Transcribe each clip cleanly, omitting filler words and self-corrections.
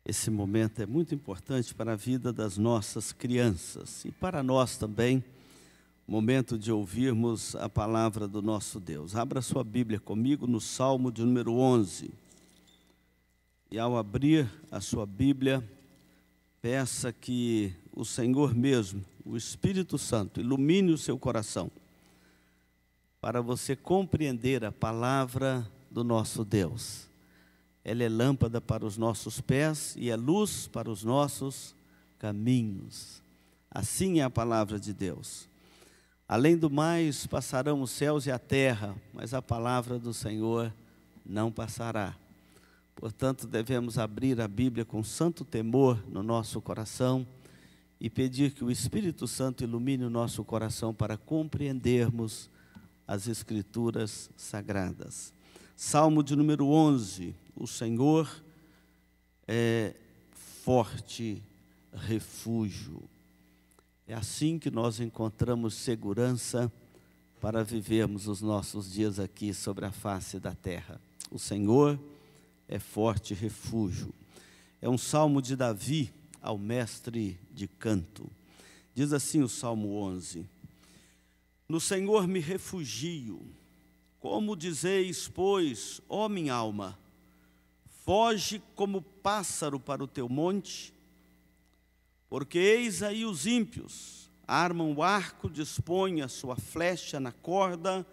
Esse momento é muito importante para a vida das nossas crianças e para nós também, momento de ouvirmos a palavra do nosso Deus. Abra sua Bíblia comigo no Salmo de número 11. E ao abrir a sua Bíblia, peça que o Senhor mesmo, o Espírito Santo, ilumine o seu coração, para você compreender a palavra do nosso Deus. Ela é lâmpada para os nossos pés e é luz para os nossos caminhos. Assim é a palavra de Deus. Além do mais, passarão os céus e a terra, mas a palavra do Senhor não passará. Portanto, devemos abrir a Bíblia com santo temor no nosso coração e pedir que o Espírito Santo ilumine o nosso coração para compreendermos as Escrituras Sagradas. Salmo de número 11. O Senhor é forte refúgio. É assim que nós encontramos segurança para vivermos os nossos dias aqui sobre a face da terra. O Senhor é forte refúgio. É um salmo de Davi ao mestre de canto. Diz assim o Salmo 11: No Senhor me refugio. Como dizeis, pois, ó minha alma, foge como pássaro para o teu monte, porque eis aí os ímpios, armam o arco, dispõem a sua flecha na corda,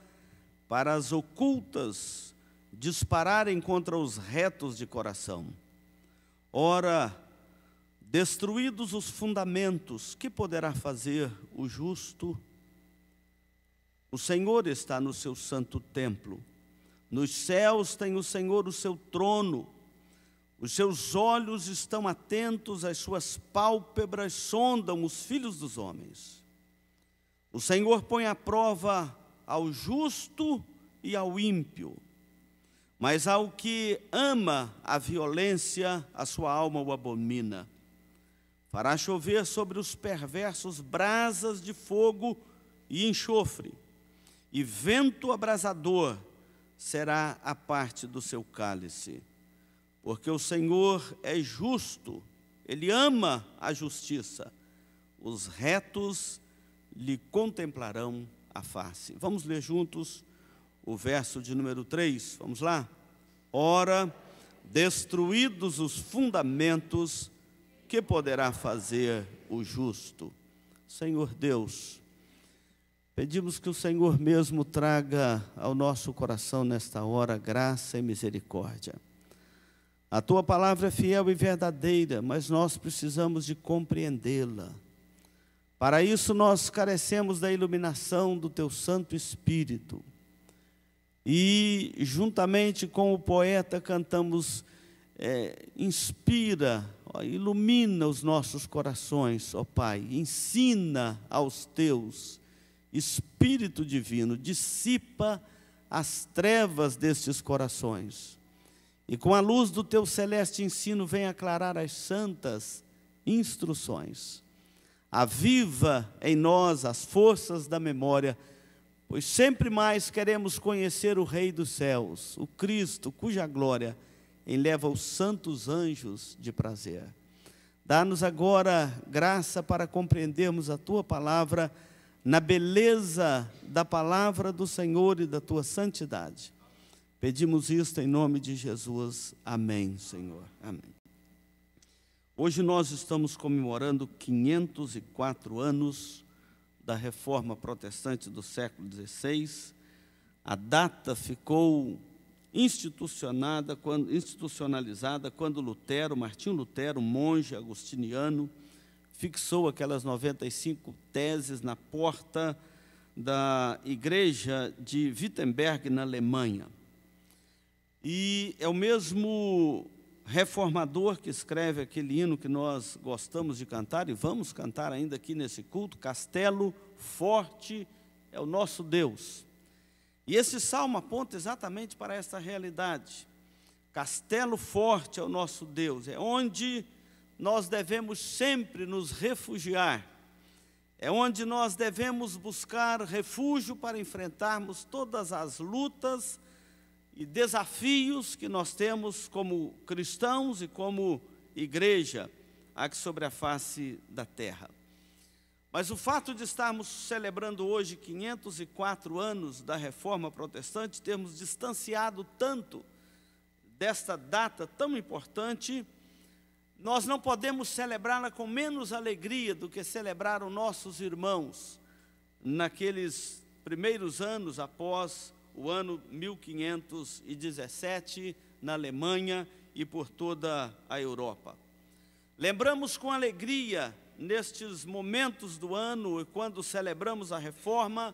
para as ocultas dispararem contra os retos de coração. Ora, destruídos os fundamentos, que poderá fazer o justo? O Senhor está no seu santo templo. Nos céus tem o Senhor o seu trono. Os seus olhos estão atentos, as suas pálpebras sondam os filhos dos homens. O Senhor põe à prova ao justo e ao ímpio, mas ao que ama a violência, a sua alma o abomina. Fará chover sobre os perversos brasas de fogo e enxofre, e vento abrasador será a parte do seu cálice. Porque o Senhor é justo, Ele ama a justiça, os retos lhe contemplarão a face. Vamos ler juntos o verso de número 3, vamos lá? Ora, destruídos os fundamentos, que poderá fazer o justo? Senhor Deus, pedimos que o Senhor mesmo traga ao nosso coração nesta hora graça e misericórdia. A Tua palavra é fiel e verdadeira, mas nós precisamos de compreendê-la. Para isso nós carecemos da iluminação do Teu Santo Espírito. E juntamente com o poeta cantamos, inspira, ilumina os nossos corações, ó Pai, ensina aos Teus. Espírito Divino, dissipa as trevas destes corações. E com a luz do Teu celeste ensino, vem aclarar as santas instruções. Aviva em nós as forças da memória, pois sempre mais queremos conhecer o Rei dos céus, o Cristo, cuja glória enleva os santos anjos de prazer. Dá-nos agora graça para compreendermos a Tua palavra, na beleza da palavra do Senhor e da Tua santidade. Pedimos isto em nome de Jesus. Amém, Senhor. Amém. Hoje nós estamos comemorando 504 anos da Reforma Protestante do século XVI. A data ficou institucionalizada quando Lutero, Martinho Lutero, monge agostiniano, fixou aquelas 95 teses na porta da igreja de Wittenberg, na Alemanha. E é o mesmo reformador que escreve aquele hino que nós gostamos de cantar, e vamos cantar ainda aqui nesse culto: Castelo forte é o nosso Deus. E esse salmo aponta exatamente para essa realidade. Castelo forte é o nosso Deus, é onde nós devemos sempre nos refugiar, é onde nós devemos buscar refúgio para enfrentarmos todas as lutas e desafios que nós temos como cristãos e como igreja aqui sobre a face da terra. Mas o fato de estarmos celebrando hoje 504 anos da Reforma Protestante, termos distanciado tanto desta data tão importante, nós não podemos celebrá-la com menos alegria do que celebraram nossos irmãos naqueles primeiros anos após o ano 1517, na Alemanha e por toda a Europa. Lembramos com alegria, nestes momentos do ano, e quando celebramos a Reforma,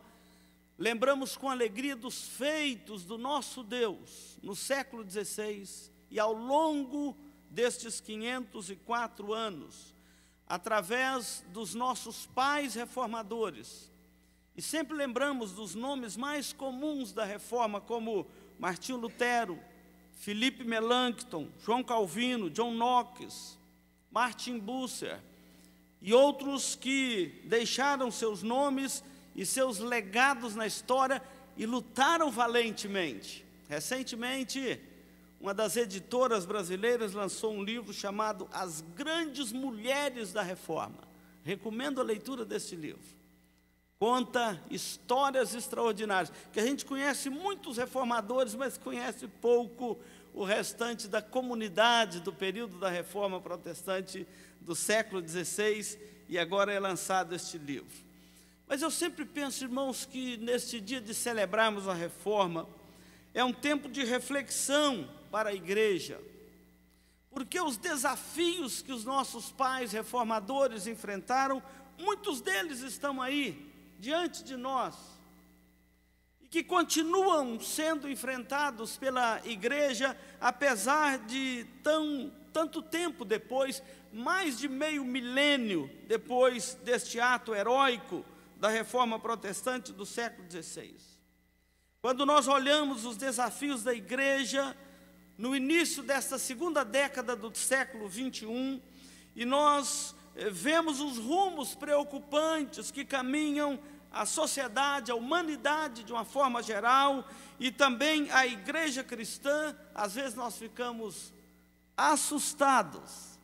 lembramos com alegria dos feitos do nosso Deus no século XVI e ao longo destes 504 anos, através dos nossos pais reformadores. E sempre lembramos dos nomes mais comuns da Reforma, como Martinho Lutero, Felipe Melanchthon, João Calvino, John Knox, Martin Bucer e outros que deixaram seus nomes e seus legados na história e lutaram valentemente. Recentemente, uma das editoras brasileiras lançou um livro chamado As Grandes Mulheres da Reforma. Recomendo a leitura deste livro. Conta histórias extraordinárias, que a gente conhece muitos reformadores, mas conhece pouco o restante da comunidade do período da Reforma Protestante do século XVI, e agora é lançado este livro. Mas eu sempre penso, irmãos, que neste dia de celebrarmos a Reforma, é um tempo de reflexão para a igreja, porque os desafios que os nossos pais reformadores enfrentaram, muitos deles estão aí, diante de nós, e que continuam sendo enfrentados pela igreja, apesar de tanto tempo depois, mais de meio milênio depois deste ato heróico da Reforma Protestante do século XVI. Quando nós olhamos os desafios da igreja no início desta segunda década do século XXI, e nós vemos os rumos preocupantes que caminham a sociedade, a humanidade de uma forma geral, e também a igreja cristã, às vezes nós ficamos assustados.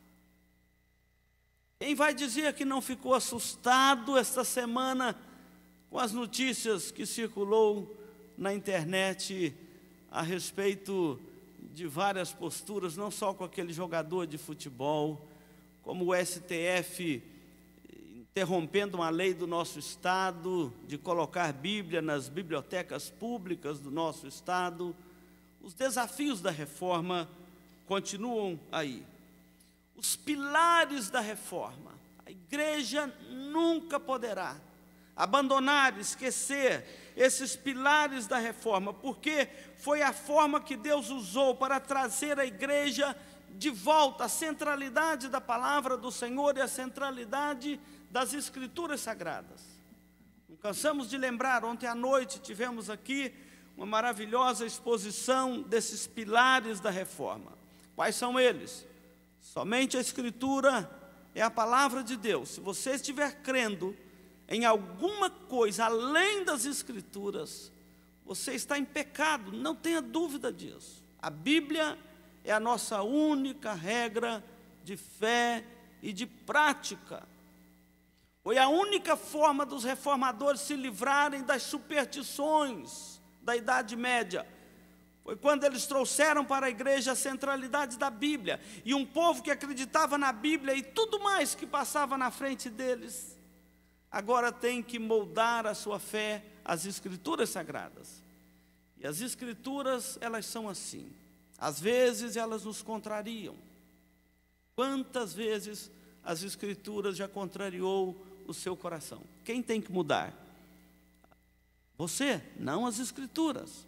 Quem vai dizer que não ficou assustado esta semana com as notícias que circulou na internet a respeito de várias posturas, não só com aquele jogador de futebol, como o STF interrompendo uma lei do nosso estado de colocar Bíblia nas bibliotecas públicas do nosso estado. Os desafios da reforma continuam aí. Os pilares da reforma, a igreja nunca poderá abandonar, esquecer esses pilares da reforma, porque foi a forma que Deus usou para trazer a igreja de volta à centralidade da palavra do Senhor e à centralidade das Escrituras Sagradas. Não cansamos de lembrar, ontem à noite tivemos aqui uma maravilhosa exposição desses pilares da reforma. Quais são eles? Somente a Escritura é a palavra de Deus. Se você estiver crendo em alguma coisa além das Escrituras, você está em pecado, não tenha dúvida disso. A Bíblia é a nossa única regra de fé e de prática. Foi a única forma dos reformadores se livrarem das superstições da Idade Média. Foi quando eles trouxeram para a igreja a centralidade da Bíblia. E um povo que acreditava na Bíblia e tudo mais que passava na frente deles, agora tem que moldar a sua fé às Escrituras Sagradas. E as Escrituras, elas são assim. Às vezes elas nos contrariam. Quantas vezes as Escrituras já contrariou o seu coração? Quem tem que mudar? Você, não as Escrituras.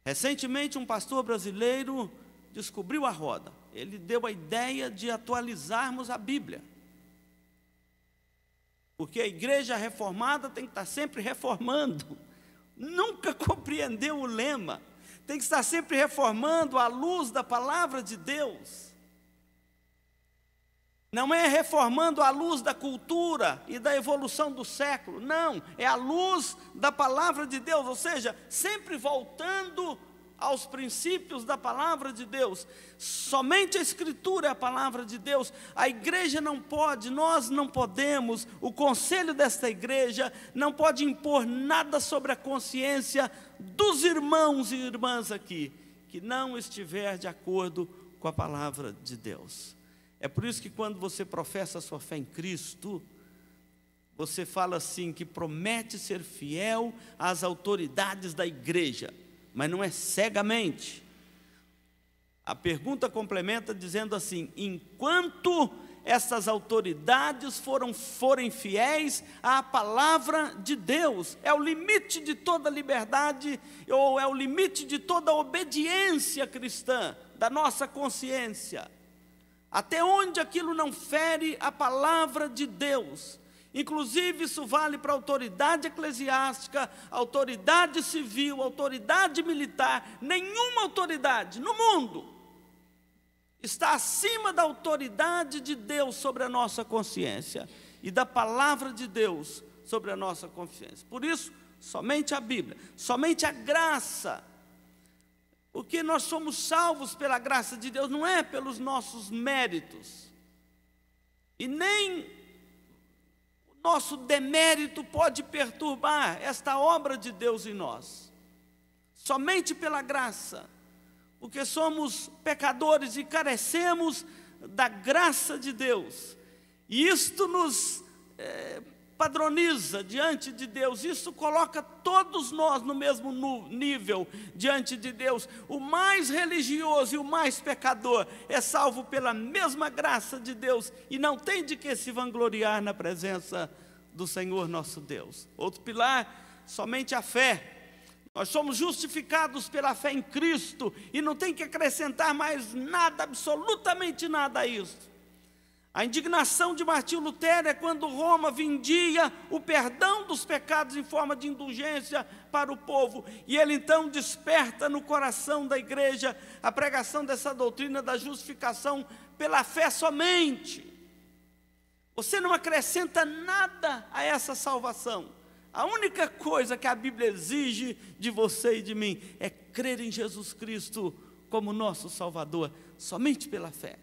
Recentemente um pastor brasileiro descobriu a roda. Ele deu a ideia de atualizarmos a Bíblia. Porque a igreja reformada tem que estar sempre reformando. Nunca compreendeu o lema. Tem que estar sempre reformando à luz da palavra de Deus. Não é reformando à luz da cultura e da evolução do século. Não, é à luz da palavra de Deus. Ou seja, sempre voltando aos princípios da palavra de Deus. Somente a Escritura é a palavra de Deus. A igreja não pode, nós não podemos, o conselho desta igreja não pode impor nada sobre a consciência dos irmãos e irmãs aqui, que não estiver de acordo com a palavra de Deus. É por isso que quando você professa a sua fé em Cristo, você fala assim, que promete ser fiel às autoridades da igreja, mas não é cegamente. A pergunta complementa dizendo assim: enquanto essas autoridades forem fiéis à palavra de Deus, é o limite de toda liberdade, ou é o limite de toda obediência cristã, da nossa consciência. Até onde aquilo não fere a palavra de Deus. Inclusive isso vale para a autoridade eclesiástica, autoridade civil, autoridade militar. Nenhuma autoridade no mundo está acima da autoridade de Deus sobre a nossa consciência e da palavra de Deus sobre a nossa consciência. Por isso, somente a Bíblia, somente a graça, porque nós somos salvos pela graça de Deus, não é pelos nossos méritos, e nem nosso demérito pode perturbar esta obra de Deus em nós. Somente pela graça, porque somos pecadores e carecemos da graça de Deus. E isto nos padroniza diante de Deus. Isso coloca todos nós no mesmo nível diante de Deus. O mais religioso e o mais pecador é salvo pela mesma graça de Deus e não tem de que se vangloriar na presença do Senhor nosso Deus. Outro pilar, somente a fé. Nós somos justificados pela fé em Cristo e não tem que acrescentar mais nada, absolutamente nada a isso. A indignação de Martinho Lutero é quando Roma vendia o perdão dos pecados em forma de indulgência para o povo. E ele então desperta no coração da igreja a pregação dessa doutrina da justificação pela fé somente. Você não acrescenta nada a essa salvação. A única coisa que a Bíblia exige de você e de mim é crer em Jesus Cristo como nosso Salvador, somente pela fé.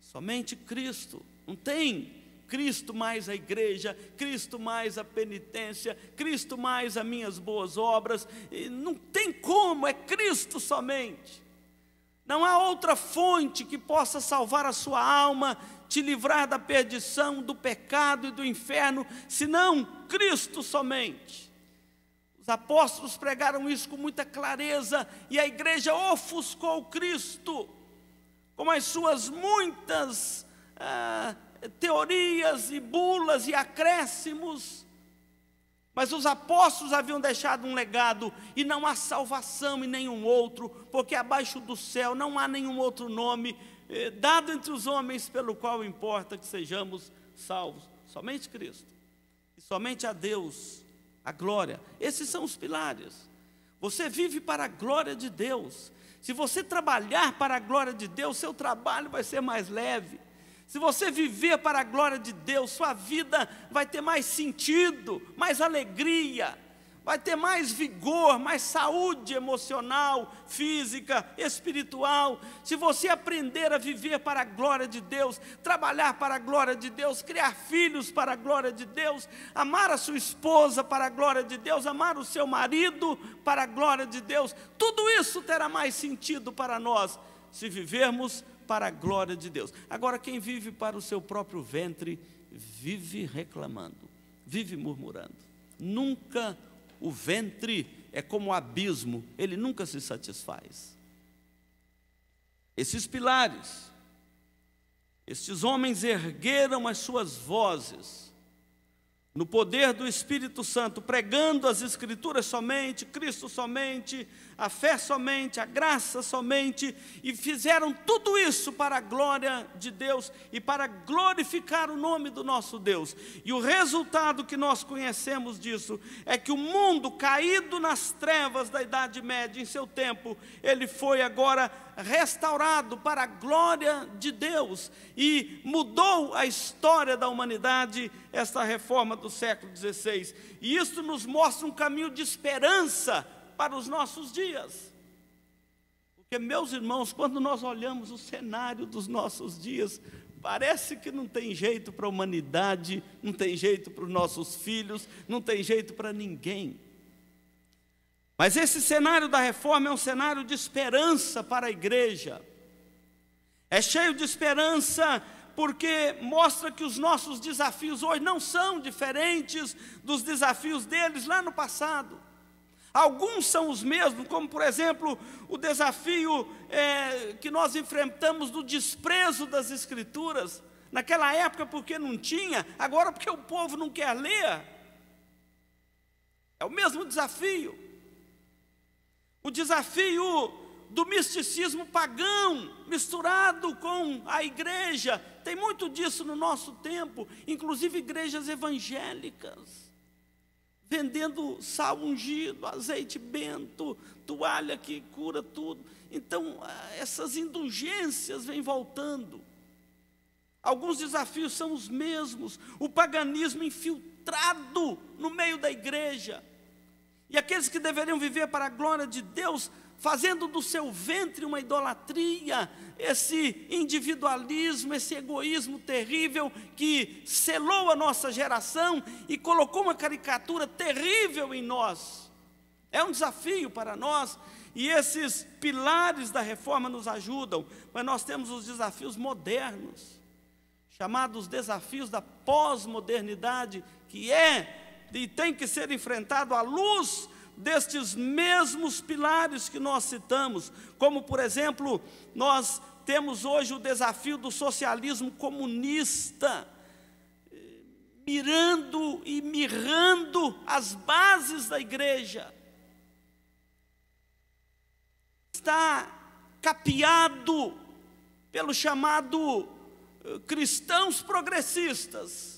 Somente Cristo. Não tem Cristo mais a igreja, Cristo mais a penitência, Cristo mais as minhas boas obras. Não tem como, é Cristo somente. Não há outra fonte que possa salvar a sua alma, te livrar da perdição, do pecado e do inferno, senão Cristo somente. Os apóstolos pregaram isso com muita clareza e a igreja ofuscou Cristo com as suas muitas teorias e bulas e acréscimos. Mas os apóstolos haviam deixado um legado, e não há salvação em nenhum outro, porque abaixo do céu não há nenhum outro nome dado entre os homens pelo qual importa que sejamos salvos. Somente Cristo, e somente a Deus a glória. Esses são os pilares. Você vive para a glória de Deus. Se você trabalhar para a glória de Deus, seu trabalho vai ser mais leve. Se você viver para a glória de Deus, sua vida vai ter mais sentido, mais alegria, vai ter mais vigor, mais saúde emocional, física, espiritual. Se você aprender a viver para a glória de Deus, trabalhar para a glória de Deus, criar filhos para a glória de Deus, amar a sua esposa para a glória de Deus, amar o seu marido para a glória de Deus, tudo isso terá mais sentido para nós, se vivermos para a glória de Deus. Agora, quem vive para o seu próprio ventre, vive reclamando, vive murmurando. Nunca o ventre é como o abismo, ele nunca se satisfaz. Esses pilares, estes homens ergueram as suas vozes, no poder do Espírito Santo, pregando as Escrituras somente, Cristo somente, a fé somente, a graça somente, e fizeram tudo isso para a glória de Deus e para glorificar o nome do nosso Deus. E o resultado que nós conhecemos disso é que o mundo caído nas trevas da Idade Média, em seu tempo, ele foi agora restaurado para a glória de Deus e mudou a história da humanidade, esta reforma do século XVI. E isso nos mostra um caminho de esperança para os nossos dias. Porque, meus irmãos, quando nós olhamos o cenário dos nossos dias, parece que não tem jeito para a humanidade, não tem jeito para os nossos filhos, não tem jeito para ninguém. Mas esse cenário da reforma é um cenário de esperança para a igreja. É cheio de esperança porque mostra que os nossos desafios hoje não são diferentes dos desafios deles lá no passado. Alguns são os mesmos, como por exemplo o desafio que nós enfrentamos do desprezo das Escrituras. Naquela época porque não tinha, agora porque o povo não quer ler. É o mesmo desafio. O desafio do misticismo pagão misturado com a igreja. Tem muito disso no nosso tempo, inclusive igrejas evangélicas, vendendo sal ungido, azeite bento, toalha que cura tudo. Então, essas indulgências vêm voltando. Alguns desafios são os mesmos. O paganismo infiltrado no meio da igreja. E aqueles que deveriam viver para a glória de Deus, fazendo do seu ventre uma idolatria, esse individualismo, esse egoísmo terrível que selou a nossa geração e colocou uma caricatura terrível em nós. É um desafio para nós, e esses pilares da reforma nos ajudam, mas nós temos os desafios modernos, chamados desafios da pós-modernidade, que e tem que ser enfrentado à luz destes mesmos pilares que nós citamos, como por exemplo, nós temos hoje o desafio do socialismo comunista, mirando e mirrando as bases da igreja. Está capeado pelo chamado cristãos progressistas.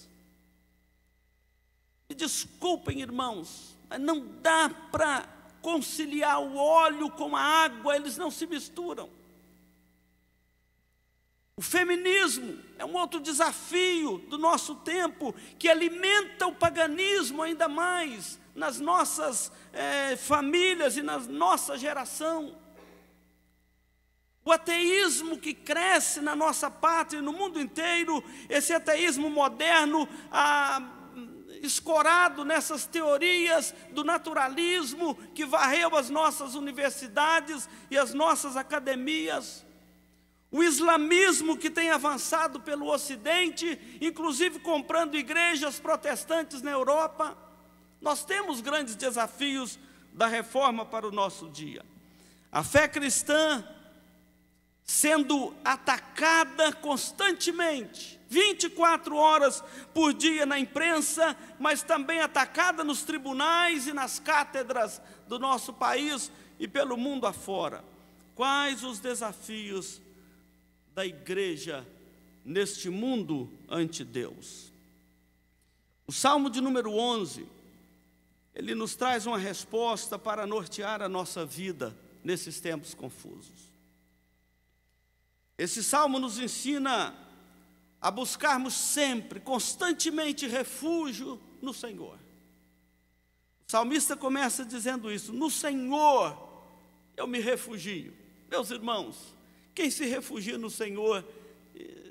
Me desculpem, irmãos, mas não dá para conciliar o óleo com a água, eles não se misturam. O feminismo é um outro desafio do nosso tempo, que alimenta o paganismo ainda mais nas nossas famílias e na nossa geração. O ateísmo que cresce na nossa pátria e no mundo inteiro, esse ateísmo moderno, escorado nessas teorias do naturalismo que varreu as nossas universidades e as nossas academias. O islamismo que tem avançado pelo Ocidente, inclusive comprando igrejas protestantes na Europa. Nós temos grandes desafios da reforma para o nosso dia. A fé cristã sendo atacada constantemente, 24 horas por dia na imprensa, mas também atacada nos tribunais e nas cátedras do nosso país e pelo mundo afora. Quais os desafios da igreja neste mundo ante Deus? O Salmo de número 11, ele nos traz uma resposta para nortear a nossa vida nesses tempos confusos. Esse Salmo nos ensina a buscarmos sempre, constantemente, refúgio no Senhor. O salmista começa dizendo isso: no Senhor eu me refugio. Meus irmãos, quem se refugia no Senhor,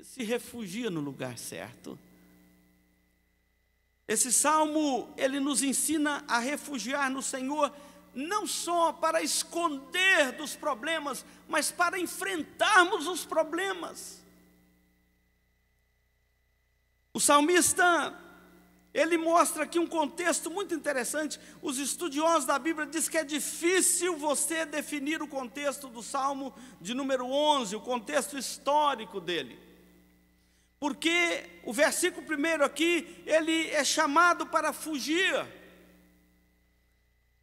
se refugia no lugar certo. Esse salmo, ele nos ensina a refugiar no Senhor, não só para esconder dos problemas, mas para enfrentarmos os problemas. O salmista, ele mostra aqui um contexto muito interessante. Os estudiosos da Bíblia dizem que é difícil você definir o contexto do Salmo de número 11, o contexto histórico dele. Porque o versículo primeiro aqui, ele é chamado para fugir.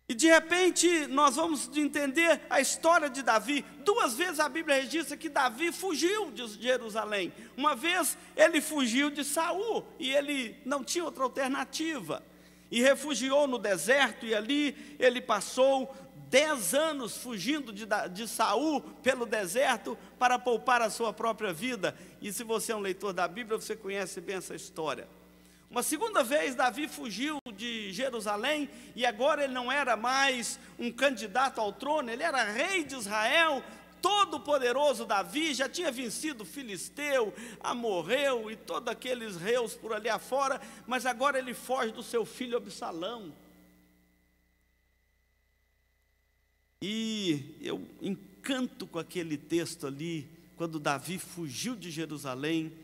E de repente nós vamos entender a história de Davi. 2 vezes a Bíblia registra que Davi fugiu de Jerusalém. Uma vez ele fugiu de Saul e ele não tinha outra alternativa. E refugiou no deserto, e ali ele passou 10 anos fugindo de Saul pelo deserto para poupar a sua própria vida. E se você é um leitor da Bíblia, você conhece bem essa história. Uma segunda vez Davi fugiu de Jerusalém, e agora ele não era mais um candidato ao trono, ele era rei de Israel. todo-poderoso Davi já tinha vencido o filisteu, amorreu e todos aqueles reus por ali afora, mas agora ele foge do seu filho Absalão. E eu encanto com aquele texto ali, quando Davi fugiu de Jerusalém,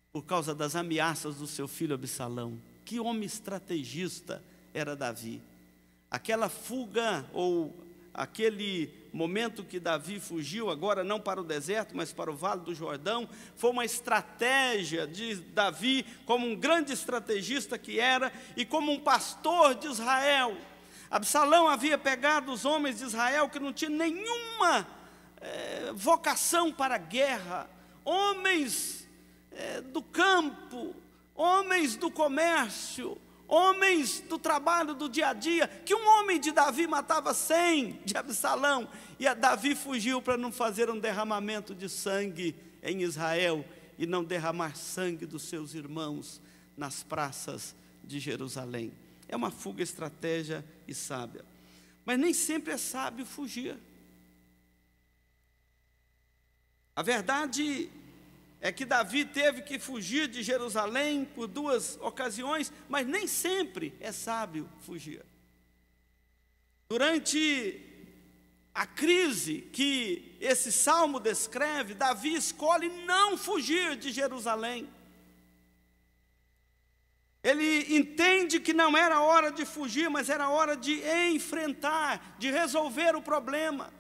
por causa das ameaças do seu filho Absalão. Que homem estrategista era Davi. Aquela fuga, ou aquele momento que Davi fugiu, agora não para o deserto, mas para o Vale do Jordão, foi uma estratégia de Davi, como um grande estrategista que era, e como um pastor de Israel. Absalão havia pegado os homens de Israel que não tinham nenhuma vocação para a guerra, homens do campo, homens do comércio, homens do trabalho do dia a dia, que um homem de Davi matava 100 de Absalão, e a Davi fugiu para não fazer um derramamento de sangue em Israel, e não derramar sangue dos seus irmãos nas praças de Jerusalém. É uma fuga, estratégia e sábia. Mas nem sempre é sábio fugir. A verdade é que Davi teve que fugir de Jerusalém por 2 ocasiões, mas nem sempre é sábio fugir. Durante a crise que esse salmo descreve, Davi escolhe não fugir de Jerusalém. Ele entende que não era hora de fugir, mas era hora de enfrentar, de resolver o problema.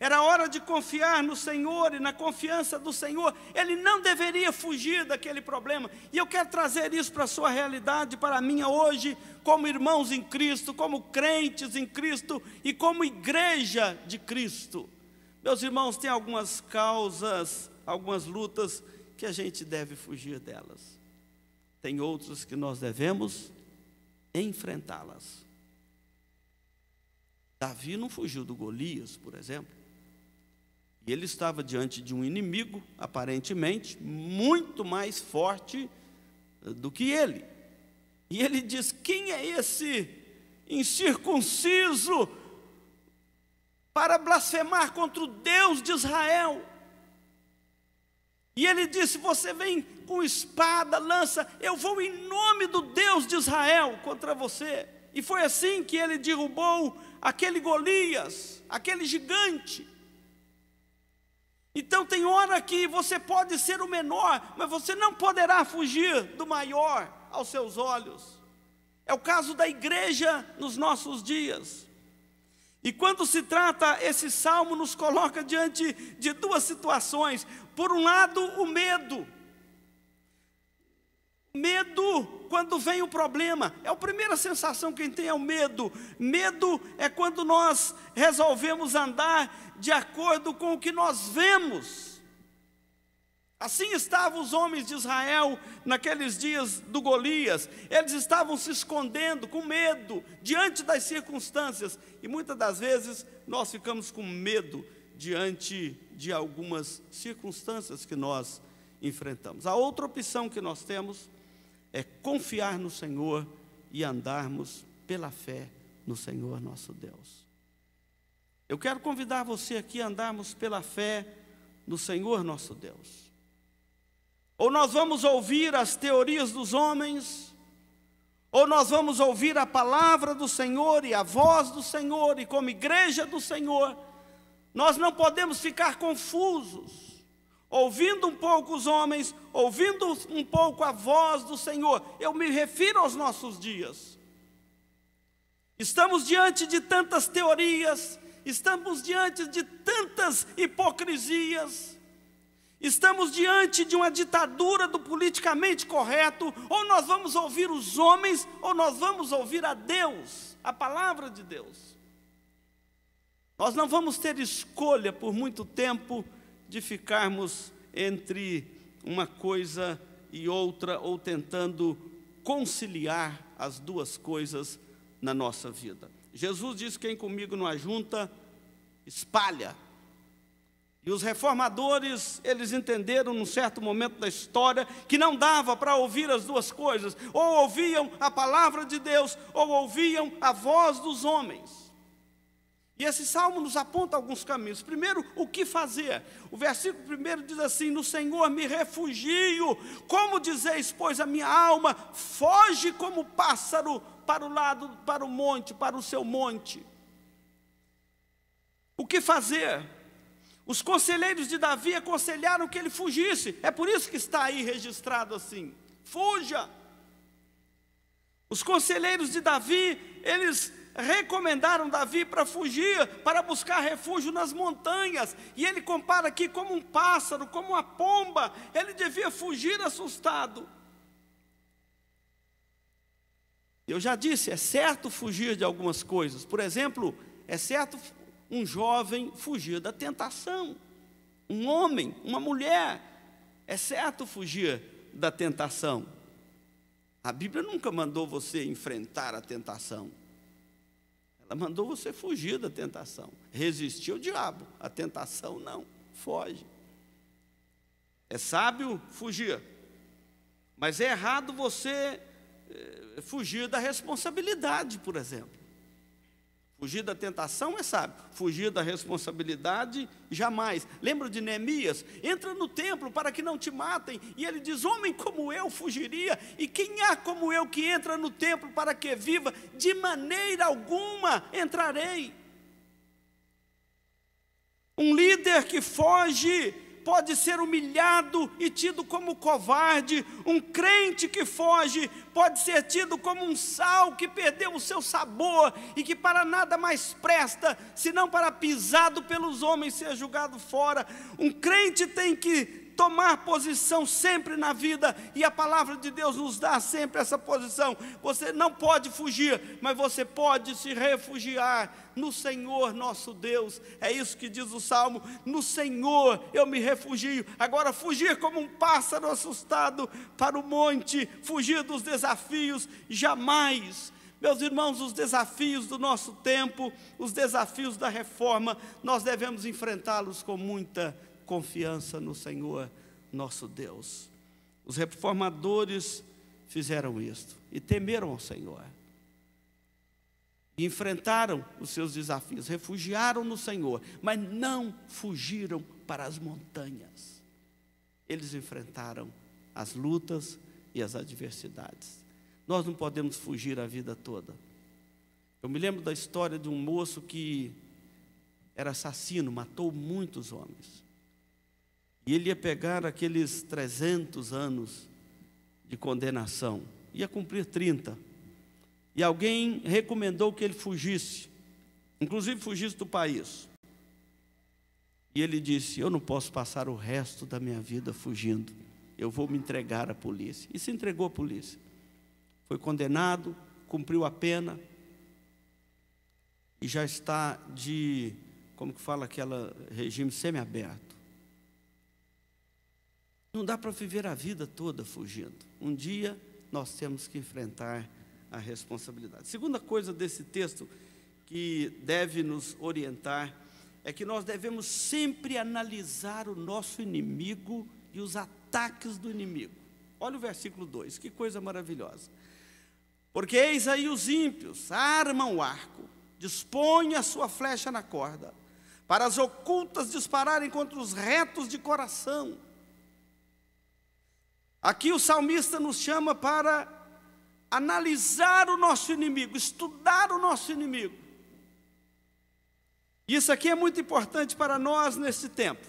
Era hora de confiar no Senhor, e na confiança do Senhor, ele não deveria fugir daquele problema. E eu quero trazer isso para a sua realidade, para a minha hoje, como irmãos em Cristo, como crentes em Cristo e como igreja de Cristo. Meus irmãos, tem algumas causas, algumas lutas que a gente deve fugir delas. Tem outras que nós devemos enfrentá-las. Davi não fugiu do Golias, por exemplo. E ele estava diante de um inimigo, aparentemente, muito mais forte do que ele. E ele diz: quem é esse incircunciso para blasfemar contra o Deus de Israel? E ele disse: você vem com espada, lança, eu vou em nome do Deus de Israel contra você. E foi assim que ele derrubou aquele Golias, aquele gigante. Então tem hora que você pode ser o menor, mas você não poderá fugir do maior aos seus olhos. É o caso da igreja nos nossos dias. E quando se trata, esse salmo nos coloca diante de 2 situações. Por um lado, o medo. Medo, quando vem o problema, é a primeira sensação que tem, é o medo. Medo é quando nós resolvemos andar de acordo com o que nós vemos. Assim estavam os homens de Israel naqueles dias do Golias. Eles estavam se escondendo com medo diante das circunstâncias. E muitas das vezes nós ficamos com medo diante de algumas circunstâncias que nós enfrentamos. A outra opção que nós temos é confiar no Senhor e andarmos pela fé no Senhor nosso Deus. Eu quero convidar você aqui a andarmos pela fé no Senhor nosso Deus. Ou nós vamos ouvir as teorias dos homens, ou nós vamos ouvir a palavra do Senhor e a voz do Senhor, e como igreja do Senhor, nós não podemos ficar confusos, ouvindo um pouco os homens, ouvindo um pouco a voz do Senhor. Eu me refiro aos nossos dias. Estamos diante de tantas teorias, estamos diante de tantas hipocrisias, estamos diante de uma ditadura do politicamente correto. Ou nós vamos ouvir os homens, ou nós vamos ouvir a Deus, a palavra de Deus. Nós não vamos ter escolha por muito tempo de ficarmos entre uma coisa e outra, ou tentando conciliar as duas coisas na nossa vida. Jesus diz: quem comigo não ajunta, espalha. E os reformadores, eles entenderam num certo momento da história que não dava para ouvir as duas coisas. Ou ouviam a palavra de Deus, ou ouviam a voz dos homens. E esse salmo nos aponta alguns caminhos. Primeiro, o que fazer? O versículo primeiro diz assim: no Senhor me refugio, como dizeis, pois a minha alma foge como pássaro para o lado, para o monte, para o seu monte. O que fazer? Os conselheiros de Davi aconselharam que ele fugisse. É por isso que está aí registrado assim: fuja. Os conselheiros de Davi, eles recomendaram Davi para fugir, para buscar refúgio nas montanhas. E ele compara aqui como um pássaro, como uma pomba. Ele devia fugir assustado. Eu já disse, é certo fugir de algumas coisas. Por exemplo, é certo um jovem fugir da tentação. Um homem, uma mulher, é certo fugir da tentação. A Bíblia nunca mandou você enfrentar a tentação. Ela mandou você fugir da tentação. Resistir ao diabo. A tentação não, foge. É sábio fugir. Mas é errado você fugir da responsabilidade, por exemplo. Fugir da tentação é sábio, fugir da responsabilidade, jamais. Lembra de Neemias? Entra no templo para que não te matem. E ele diz: homem como eu fugiria. E quem há como eu que entra no templo para que viva? De maneira alguma entrarei. Um líder que foge pode ser humilhado e tido como covarde. Um crente que foge pode ser tido como um sal que perdeu o seu sabor e que para nada mais presta, senão para pisado pelos homens ser julgado fora. Um crente tem que tomar posição sempre na vida, e a palavra de Deus nos dá sempre essa posição. Você não pode fugir, mas você pode se refugiar no Senhor nosso Deus. É isso que diz o Salmo: no Senhor eu me refugio. Agora, fugir como um pássaro assustado para o monte, fugir dos desafios, jamais. Meus irmãos, os desafios do nosso tempo, os desafios da reforma, nós devemos enfrentá-los com muita confiança no Senhor nosso Deus. Os reformadores fizeram isto e temeram ao Senhor. E enfrentaram os seus desafios, refugiaram no Senhor, mas não fugiram para as montanhas. Eles enfrentaram as lutas e as adversidades. Nós não podemos fugir a vida toda. Eu me lembro da história de um moço que era assassino, matou muitos homens. E ele ia pegar aqueles 300 anos de condenação, ia cumprir 30. E alguém recomendou que ele fugisse, inclusive fugisse do país. E ele disse: eu não posso passar o resto da minha vida fugindo, eu vou me entregar à polícia. E se entregou à polícia. Foi condenado, cumpriu a pena, e já está de, como que fala aquela regime semiaberto. Não dá para viver a vida toda fugindo. Um dia nós temos que enfrentar a responsabilidade. Segunda coisa desse texto que deve nos orientar é que nós devemos sempre analisar o nosso inimigo e os ataques do inimigo. Olha o versículo 2, que coisa maravilhosa. Porque eis aí os ímpios armam o arco, dispõem a sua flecha na corda, para as ocultas dispararem contra os retos de coração. Aqui o salmista nos chama para analisar o nosso inimigo, estudar o nosso inimigo. Isso aqui é muito importante para nós nesse tempo.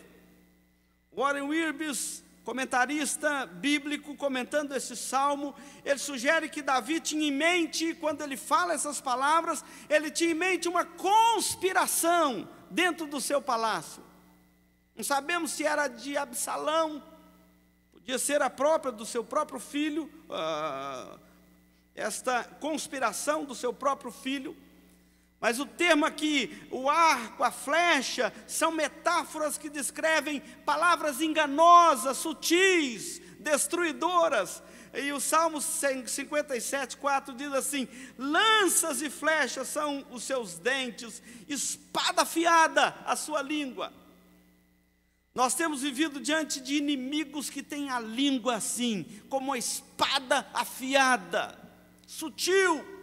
Warren Wiersbe, comentarista bíblico, comentando esse salmo, ele sugere que Davi tinha em mente, quando ele fala essas palavras, ele tinha em mente uma conspiração dentro do seu palácio. Não sabemos se era de Absalão, podia ser a própria do seu próprio filho, esta conspiração do seu próprio filho. Mas o termo aqui, o arco, a flecha, são metáforas que descrevem palavras enganosas, sutis, destruidoras. E o Salmo 57:4 diz assim: lanças e flechas são os seus dentes, espada afiada a sua língua. Nós temos vivido diante de inimigos que têm a língua assim, como uma espada afiada, sutil.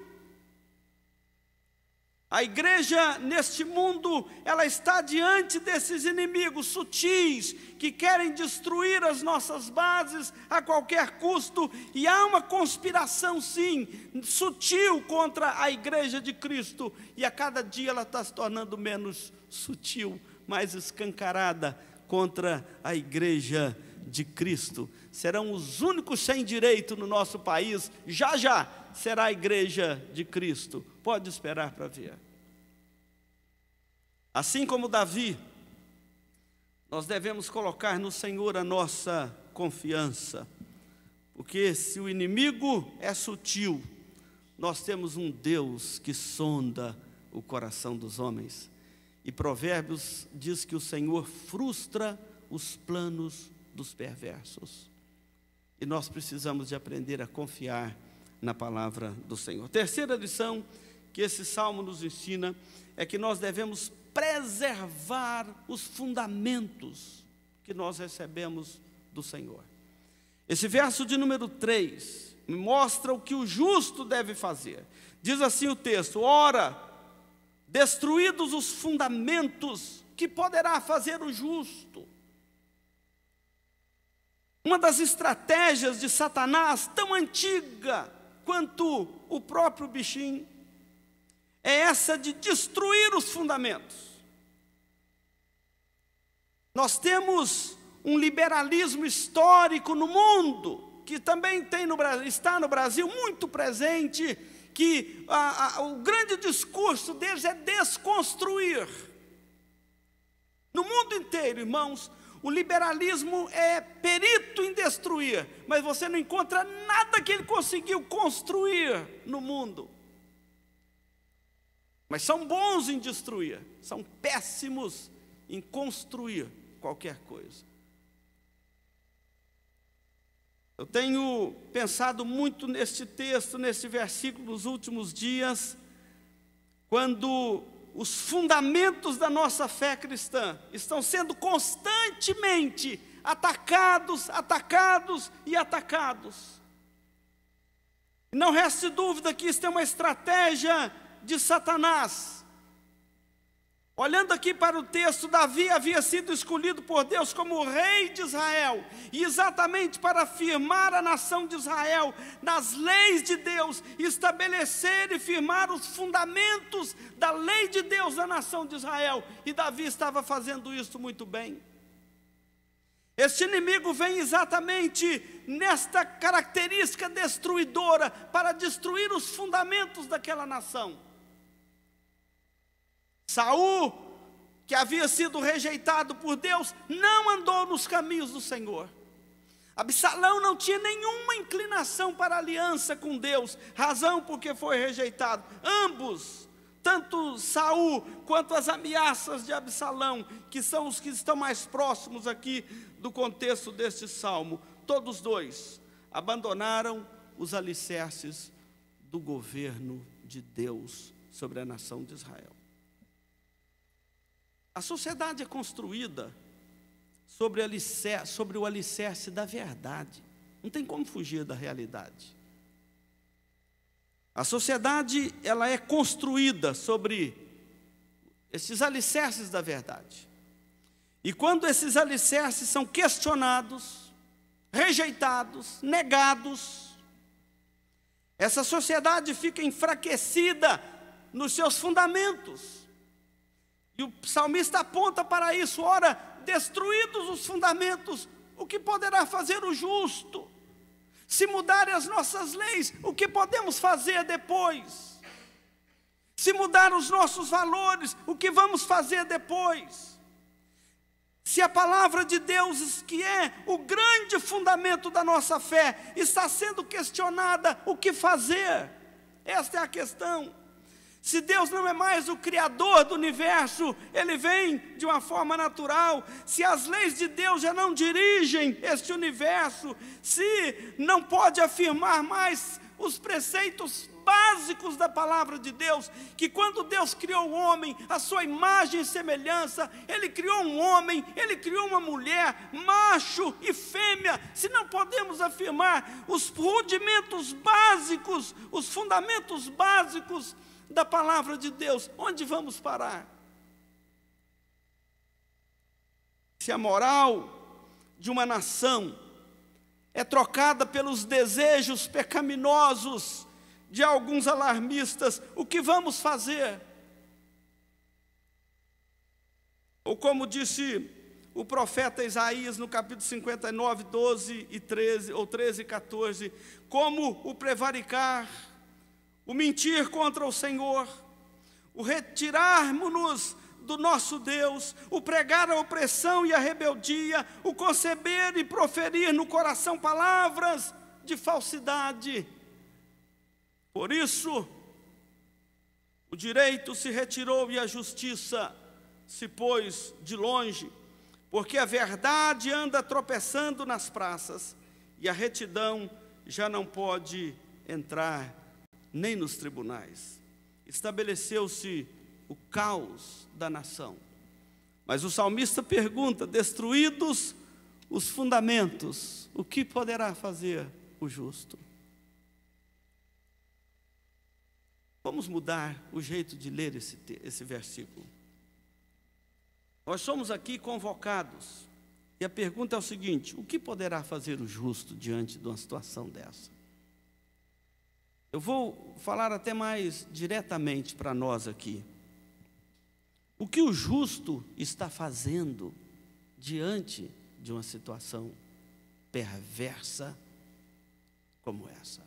A igreja neste mundo, ela está diante desses inimigos sutis que querem destruir as nossas bases a qualquer custo, e há uma conspiração sim, sutil contra a igreja de Cristo, e a cada dia ela está se tornando menos sutil, mais escancarada contra a igreja de Cristo. Serão os únicos sem direito no nosso país, já já será a igreja de Cristo. Pode esperar para ver. Assim como Davi, nós devemos colocar no Senhor a nossa confiança, porque se o inimigo é sutil, nós temos um Deus que sonda o coração dos homens. E Provérbios diz que o Senhor frustra os planos dos perversos. E nós precisamos de aprender a confiar na palavra do Senhor. Terceira lição que esse salmo nos ensina é que nós devemos preservar os fundamentos que nós recebemos do Senhor. Esse verso de número 3 mostra o que o justo deve fazer. Diz assim o texto: ora, destruídos os fundamentos, que poderá fazer o justo? Uma das estratégias de Satanás, tão antiga quanto o próprio bichinho, é essa de destruir os fundamentos. Nós temos um liberalismo histórico no mundo, que também tem no Brasil, está no Brasil muito presente, que o grande discurso deles é desconstruir. No mundo inteiro, irmãos, o liberalismo é perito em destruir, mas você não encontra nada que ele conseguiu construir no mundo. Mas são bons em destruir, são péssimos em construir qualquer coisa. Eu tenho pensado muito neste texto, neste versículo, nos últimos dias, quando os fundamentos da nossa fé cristã estão sendo constantemente atacados, atacados e atacados. Não resta dúvida que isso é uma estratégia de Satanás. Olhando aqui para o texto, Davi havia sido escolhido por Deus como rei de Israel, e exatamente para afirmar a nação de Israel nas leis de Deus, estabelecer e firmar os fundamentos da lei de Deus na nação de Israel, e Davi estava fazendo isso muito bem. Este inimigo vem exatamente nesta característica destruidora, para destruir os fundamentos daquela nação. Saul, que havia sido rejeitado por Deus, não andou nos caminhos do Senhor. Absalão não tinha nenhuma inclinação para aliança com Deus, razão porque foi rejeitado. Ambos, tanto Saul quanto as ameaças de Absalão, que são os que estão mais próximos aqui do contexto deste salmo, todos dois abandonaram os alicerces do governo de Deus sobre a nação de Israel. A sociedade é construída sobre o alicerce da verdade. Não tem como fugir da realidade. A sociedade, ela é construída sobre esses alicerces da verdade. E quando esses alicerces são questionados, rejeitados, negados, essa sociedade fica enfraquecida nos seus fundamentos. E o salmista aponta para isso: ora, destruídos os fundamentos, o que poderá fazer o justo? Se mudarem as nossas leis, o que podemos fazer depois? Se mudar os nossos valores, o que vamos fazer depois? Se a palavra de Deus, que é o grande fundamento da nossa fé, está sendo questionada, o que fazer? Esta é a questão. Se Deus não é mais o criador do universo, Ele vem de uma forma natural. Se as leis de Deus já não dirigem este universo, se não pode afirmar mais os preceitos básicos da palavra de Deus, que quando Deus criou o homem, a sua imagem e semelhança, Ele criou um homem, Ele criou uma mulher, macho e fêmea. Se não podemos afirmar os rudimentos básicos, os fundamentos básicos da palavra de Deus, onde vamos parar? Se a moral de uma nação é trocada pelos desejos pecaminosos de alguns alarmistas, o que vamos fazer? Ou como disse o profeta Isaías no capítulo 59, 12 e 13, ou 13 e 14, como o prevaricar, o mentir contra o Senhor, o retirarmos-nos do nosso Deus, o pregar a opressão e a rebeldia, o conceber e proferir no coração palavras de falsidade. Por isso, o direito se retirou e a justiça se pôs de longe, porque a verdade anda tropeçando nas praças e a retidão já não pode entrar nem nos tribunais. Estabeleceu-se o caos da nação. Mas o salmista pergunta: destruídos os fundamentos, o que poderá fazer o justo? Vamos mudar o jeito de ler esse versículo. Nós somos aqui convocados, e a pergunta é o seguinte: o que poderá fazer o justo diante de uma situação dessa? Eu vou falar até mais diretamente para nós aqui. O que o justo está fazendo diante de uma situação perversa como essa?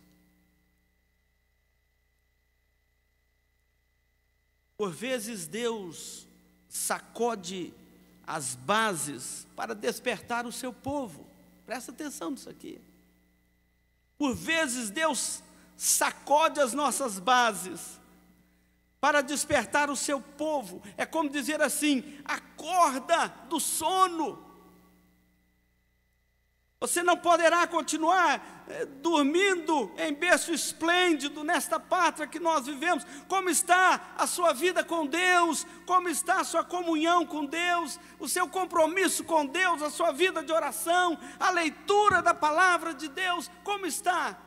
Por vezes Deus sacode as bases para despertar o seu povo. Presta atenção nisso aqui. Por vezes Deus sacode as nossas bases para despertar o seu povo. É como dizer assim: acorda do sono. Você não poderá continuar dormindo em berço esplêndido nesta pátria que nós vivemos. Como está a sua vida com Deus? Como está a sua comunhão com Deus? O seu compromisso com Deus, a sua vida de oração, a leitura da palavra de Deus, como está?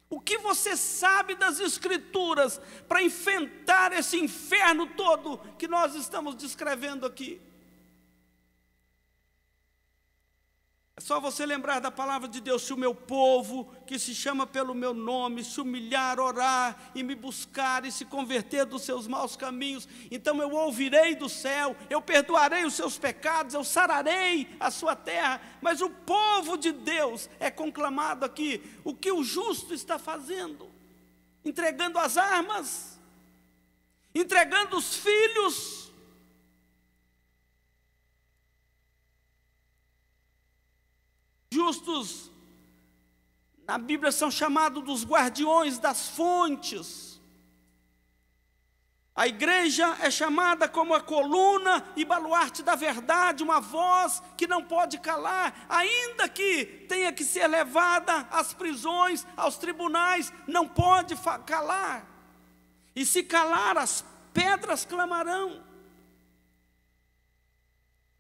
O que você sabe das Escrituras para enfrentar esse inferno todo que nós estamos descrevendo aqui? É só você lembrar da palavra de Deus: se o meu povo, que se chama pelo meu nome, se humilhar, orar e me buscar e se converter dos seus maus caminhos, então eu ouvirei do céu, eu perdoarei os seus pecados, eu sararei a sua terra. Mas o povo de Deus é conclamado aqui. O que o justo está fazendo? Entregando as armas, entregando os filhos. Justos, na Bíblia, são chamados dos guardiões das fontes. A igreja é chamada como a coluna e baluarte da verdade, uma voz que não pode calar, ainda que tenha que ser levada às prisões, aos tribunais, não pode calar. E se calar, as pedras clamarão.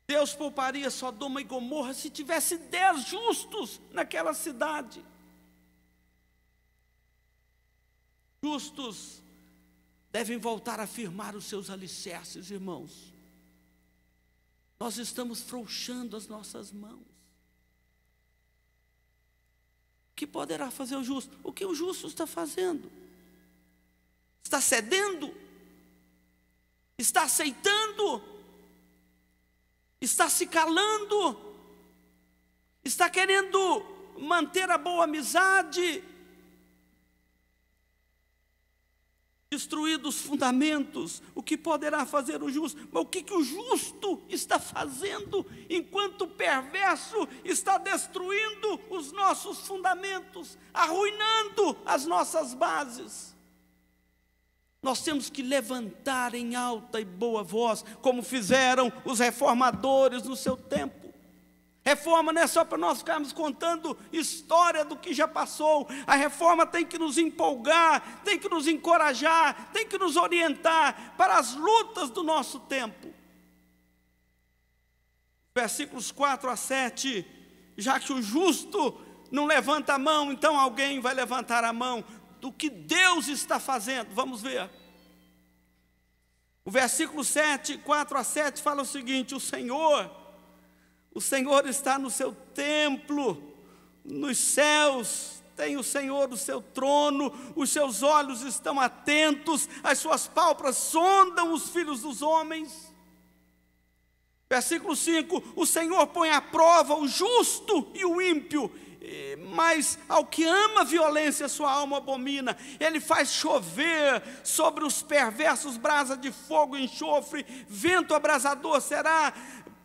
Deus pouparia Sodoma e Gomorra se tivesse 10 justos naquela cidade. Justos devem voltar a firmar os seus alicerces, irmãos. Nós estamos frouxando as nossas mãos. O que poderá fazer o justo? O que o justo está fazendo? Está cedendo? Está aceitando? Está se calando? Está querendo manter a boa amizade? Destruídos os fundamentos, o que poderá fazer o justo? Mas o que o justo está fazendo enquanto o perverso está destruindo os nossos fundamentos, arruinando as nossas bases? Nós temos que levantar em alta e boa voz, como fizeram os reformadores no seu tempo. Reforma não é só para nós ficarmos contando história do que já passou. A reforma tem que nos empolgar, tem que nos encorajar, tem que nos orientar para as lutas do nosso tempo. Versículos 4 a 7, já que o justo não levanta a mão, então alguém vai levantar a mão do que Deus está fazendo. Vamos ver. O versículo 7, 4 a 7 fala o seguinte: o Senhor está no seu templo, nos céus tem o Senhor o seu trono, os seus olhos estão atentos, as suas pálpebras sondam os filhos dos homens. Versículo 5, o Senhor põe à prova o justo e o ímpio, mas ao que ama a violência, sua alma abomina. Ele faz chover sobre os perversos brasa de fogo e enxofre, vento abrasador será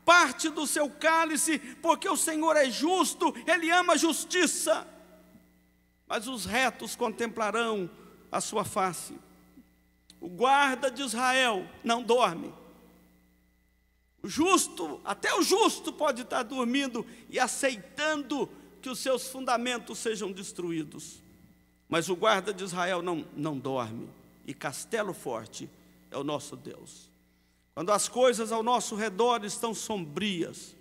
parte do seu cálice, porque o Senhor é justo, Ele ama a justiça, mas os retos contemplarão a sua face. O guarda de Israel não dorme. O justo, até o justo pode estar dormindo e aceitando que os seus fundamentos sejam destruídos. Mas o guarda de Israel não dorme, e castelo forte é o nosso Deus. Quando as coisas ao nosso redor estão sombrias,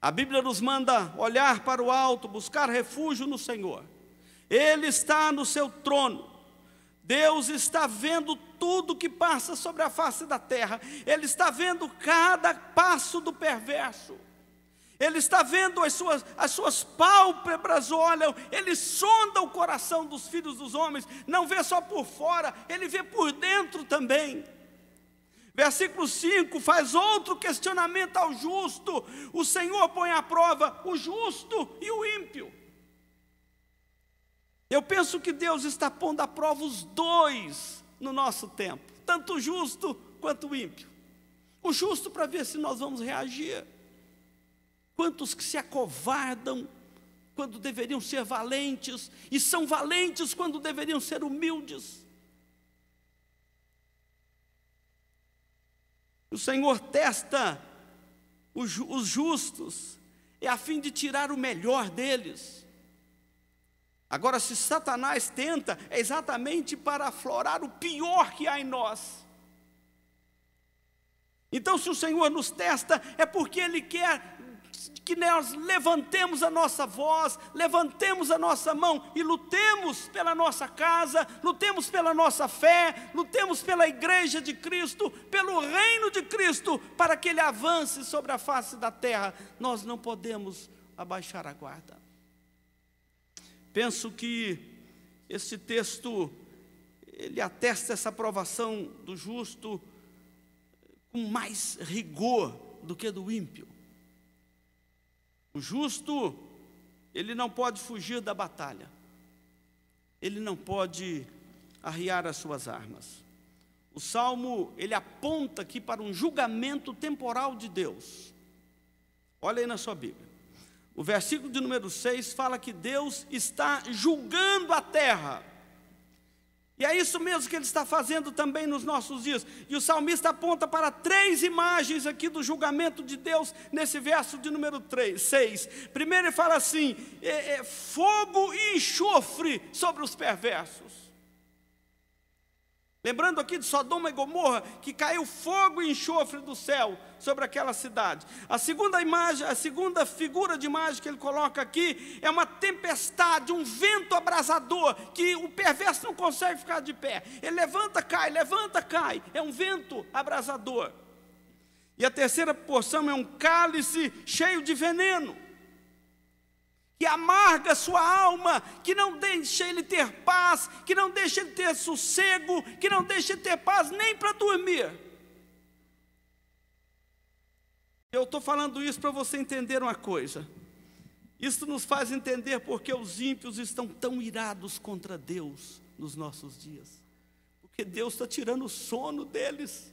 a Bíblia nos manda olhar para o alto, buscar refúgio no Senhor. Ele está no seu trono. Deus está vendo tudo que passa sobre a face da terra. Ele está vendo cada passo do perverso. Ele está vendo as suas pálpebras, olham. Ele sonda o coração dos filhos dos homens. Não vê só por fora, ele vê por dentro também. Versículo 5 faz outro questionamento ao justo. O Senhor põe à prova o justo e o ímpio. Eu penso que Deus está pondo à prova os dois no nosso tempo, tanto o justo quanto o ímpio. O justo para ver se nós vamos reagir. Quantos que se acovardam quando deveriam ser valentes, e são valentes quando deveriam ser humildes. O Senhor testa os justos, é a fim de tirar o melhor deles. Agora, se Satanás tenta, é exatamente para aflorar o pior que há em nós. Então, se o Senhor nos testa, é porque Ele quer que nós levantemos a nossa voz, levantemos a nossa mão e lutemos pela nossa casa, lutemos pela nossa fé, lutemos pela igreja de Cristo, pelo reino de Cristo, para que Ele avance sobre a face da terra. Nós não podemos abaixar a guarda. Penso que esse texto, ele atesta essa aprovação do justo com mais rigor do que do ímpio. O justo, ele não pode fugir da batalha. Ele não pode arriar as suas armas. O Salmo, ele aponta aqui para um julgamento temporal de Deus. Olha aí na sua Bíblia. O versículo de número 6 fala que Deus está julgando a terra. E é isso mesmo que Ele está fazendo também nos nossos dias. E o salmista aponta para 3 imagens aqui do julgamento de Deus, nesse verso de número 6. Primeiro ele fala assim, fogo e enxofre sobre os perversos. Lembrando aqui de Sodoma e Gomorra, que caiu fogo e enxofre do céu sobre aquela cidade. A segunda imagem, a segunda figura de imagem que ele coloca aqui é uma tempestade, um vento abrasador, que o perverso não consegue ficar de pé. Ele levanta, cai, é um vento abrasador. E a terceira porção é um cálice cheio de veneno, que amarga sua alma, que não deixa ele ter paz, que não deixa ele ter sossego, que não deixa ele ter paz nem para dormir. Eu estou falando isso para você entender uma coisa. Isso nos faz entender porque os ímpios estão tão irados contra Deus nos nossos dias. Porque Deus está tirando o sono deles.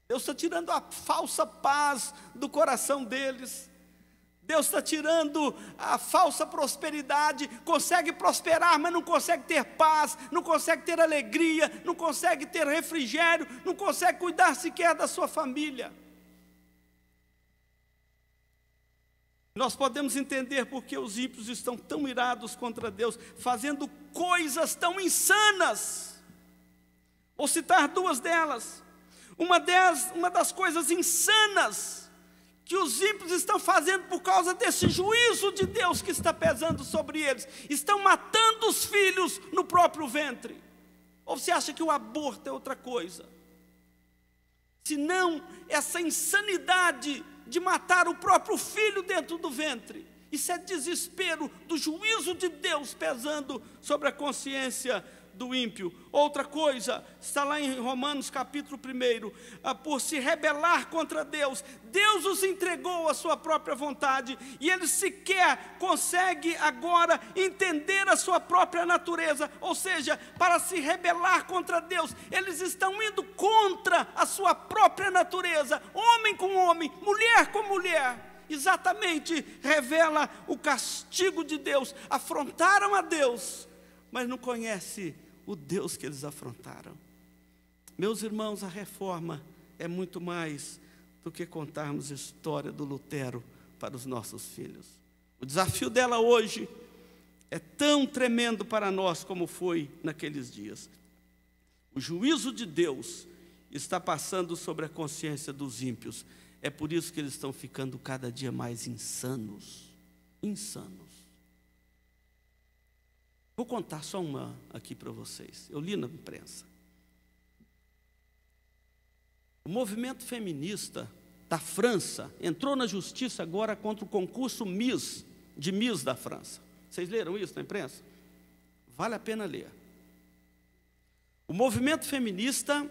Deus está tirando a falsa paz do coração deles. Deus está tirando a falsa prosperidade, consegue prosperar, mas não consegue ter paz, não consegue ter alegria, não consegue ter refrigério, não consegue cuidar sequer da sua família. Nós podemos entender porque os ímpios estão tão irados contra Deus, fazendo coisas tão insanas. Vou citar 2 delas. Uma das coisas insanas que os ímpios estão fazendo por causa desse juízo de Deus que está pesando sobre eles, estão matando os filhos no próprio ventre. Ou você acha que o aborto é outra coisa? senão essa insanidade de matar o próprio filho dentro do ventre. Isso é desespero do juízo de Deus pesando sobre a consciência do ímpio. Outra coisa, está lá em Romanos capítulo 1, por se rebelar contra Deus, Deus os entregou à sua própria vontade, e eles sequer conseguem agora entender a sua própria natureza, ou seja, para se rebelar contra Deus, eles estão indo contra a sua própria natureza, homem com homem, mulher com mulher. Exatamente, revela o castigo de Deus. Afrontaram a Deus, mas não conhece o Deus que eles afrontaram. Meus irmãos, a reforma é muito mais do que contarmos a história do Lutero para os nossos filhos. O desafio dela hoje é tão tremendo para nós como foi naqueles dias. O juízo de Deus está passando sobre a consciência dos ímpios. É por isso que eles estão ficando cada dia mais insanos. Insanos. Vou contar só uma aqui para vocês. Eu li na imprensa. O movimento feminista da França entrou na justiça agora contra o concurso de Miss da França. Vocês leram isso na imprensa? Vale a pena ler. O movimento feminista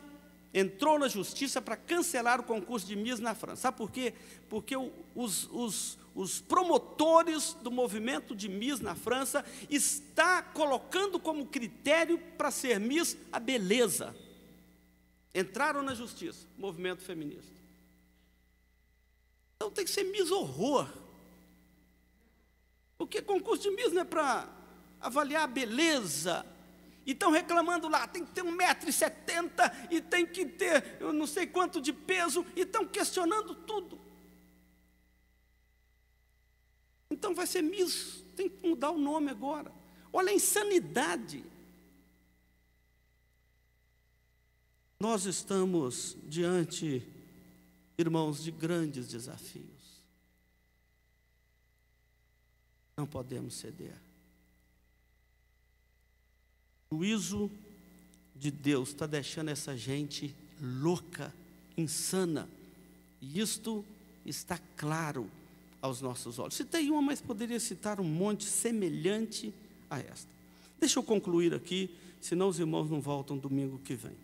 entrou na justiça para cancelar o concurso de Miss na França. Sabe por quê? Porque os promotores do movimento de Miss na França está colocando como critério para ser Miss a beleza. Entraram na justiça, movimento feminista. Então tem que ser Miss horror. Porque concurso de Miss não é para avaliar a beleza. E estão reclamando lá, tem que ter 1,70 m e tem que ter eu não sei quanto de peso, e estão questionando tudo. Então vai ser Miss, tem que mudar o nome agora. Olha a insanidade. Nós estamos diante, irmãos, de grandes desafios. Não podemos ceder. O juízo de Deus está deixando essa gente louca, insana. E isto está claro aos nossos olhos. Citei uma, mas poderia citar um monte semelhante a esta. Deixa eu concluir aqui, senão os irmãos não voltam domingo que vem.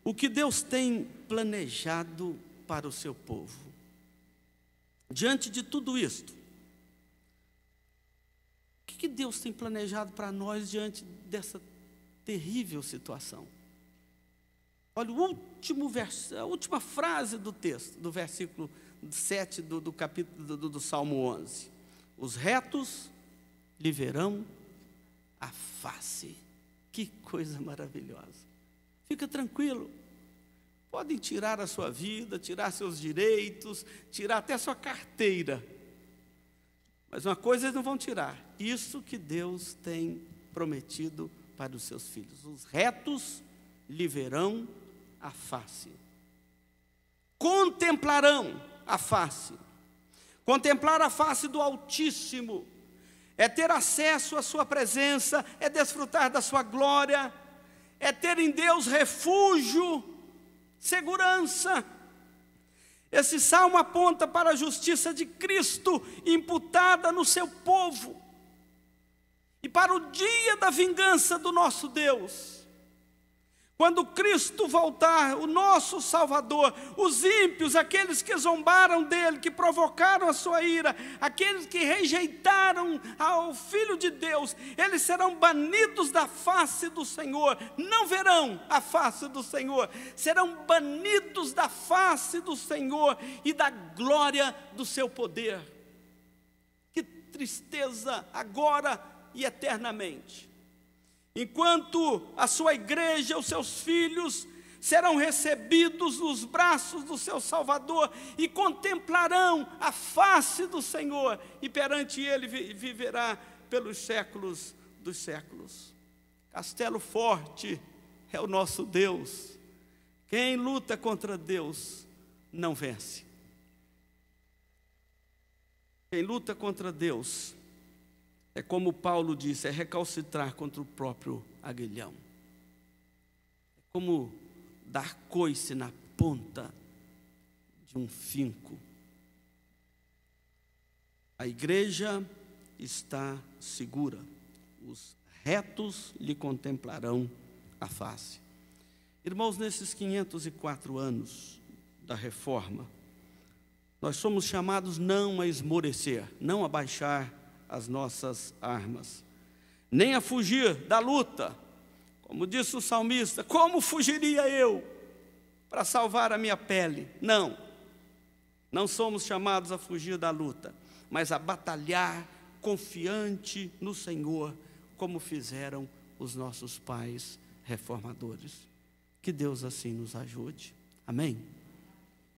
O que Deus tem planejado para o seu povo? Diante de tudo isto, o que Deus tem planejado para nós diante dessa terrível situação? Olha o último verso, a última frase do texto, do versículo 7 do capítulo do Salmo 11. Os retos lhe verão a face. Que coisa maravilhosa. Fica tranquilo. Podem tirar a sua vida, tirar seus direitos, tirar até a sua carteira. Mas uma coisa eles não vão tirar. Isso que Deus tem prometido para os seus filhos. Os retos lhe verão a face. Contemplarão a face. Contemplar a face do Altíssimo é ter acesso à sua presença, é desfrutar da sua glória, é ter em Deus refúgio, segurança. Esse salmo aponta para a justiça de Cristo imputada no seu povo e para o dia da vingança do nosso Deus. Quando Cristo voltar, o nosso Salvador, os ímpios, aqueles que zombaram dele, que provocaram a sua ira, aqueles que rejeitaram ao Filho de Deus, eles serão banidos da face do Senhor, não verão a face do Senhor, serão banidos da face do Senhor e da glória do seu poder. Que tristeza agora e eternamente. Enquanto a sua igreja, os seus filhos, serão recebidos nos braços do seu Salvador e contemplarão a face do Senhor, e perante Ele viverá pelos séculos dos séculos. Castelo forte é o nosso Deus. Quem luta contra Deus não vence. Quem luta contra Deus é como Paulo disse, é recalcitrar contra o próprio aguilhão. É como dar coice na ponta de um finco. A igreja está segura, os retos lhe contemplarão a face. Irmãos, nesses 504 anos da reforma, nós somos chamados não a esmorecer, não a baixar as nossas armas, nem a fugir da luta. Como disse o salmista, como fugiria eu para salvar a minha pele? Não, não somos chamados a fugir da luta, mas a batalhar confiante no Senhor, como fizeram os nossos pais reformadores. Que Deus assim nos ajude. Amém?